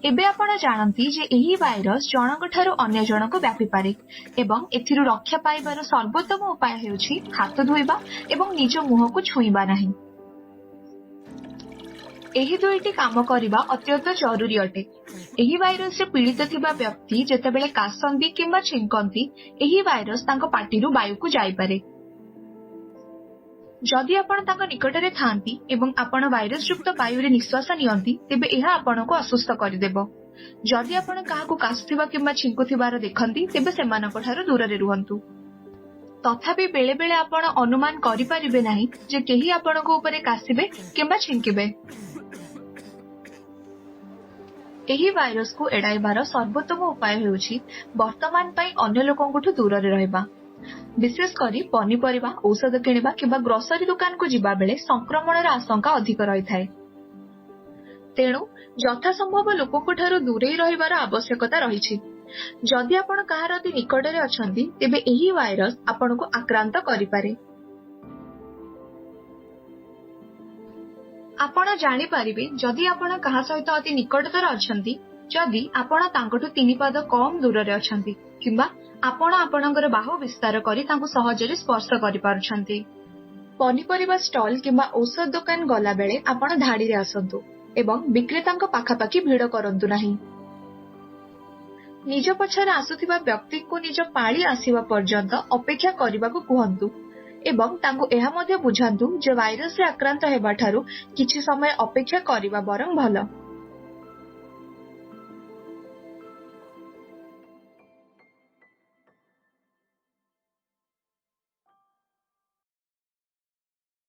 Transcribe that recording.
एबे आपण जानती जे एही भाइरस जनक ठारू अन्य जनक व्यापी पारे एवं एथिरु रक्षा पाइबार सर्वोत्तम उपाय हेउछि हाथ धोइबा एवं निज मुह को छुइबा नाही। एही दुईटी काम करिबा अत्यंत जरूरी अटे। एही भाइरस रे पीड़ित थिबा व्यक्ति जेतेबेले कासंती किंबा छिंकंती एही भाइरस तांको पाटीरु वायु को जाई पारे। जदि आपण तांको निकटरे थांती एवं आपण भाइरस युक्त वायु रे निश्वास नियंती तेबे एहा आपणको असुस्थ करिदेबो। जदि आपण काहाकू कासुथिबा किंबा छिंकुथिबार देखंती तेबे सेमानक ठारू दूररे रुहंतु। तथापि बेले बेले आपण अनुमान करि परिबे नाही जे केही आपणको उपरे कासिबे किंबा छिंकिबे। एही भाइरस को एडाइबार सर्वोत्तम उपाय हेउछि वर्तमान पई अन्य लोकंकठू दूररे रहबा। विशेष करी पनीपरिबा औषध किणिबा किंबा ग्रोसरी दुकान को जिबा बेले संक्रमणर आशंका अधिक रही थाए। तेणु यथा संभव लोकंक ठारू दूरेई रहिबार आवश्यकता रहिछि। जदि आपण काहार अति निकटरे अछंती तेबे एही भाइरस आपणको आक्रांत करि पारे। आपण जानि पारिबे जदि आपण काहा सहित अति निकटतर अछंती जदि आपण तांकठू 3 पाद कम दूररे अछंती किंबा आपण आपणकर बाहु विस्तार करी तांको सहजरे स्पर्श करि पारुछंती। पनीपरिबा स्टॉल किंबा औषध दुकान गला बेले आपण धाड़ी रे आसंतु एवं विक्रेतांक पाखापाखी भिड़ करंतु नाही। निज पछरे आसुथिबा व्यक्ति को निज पाळी आसीबा पर्यंत अपेक्षा करिबाकू कुहंतु एवं तांको एहा मध्ये बुझांतु जे भाइरस रे आक्रांत हेबा ठारू किछि समय अपेक्षा करिबा बरं भलो।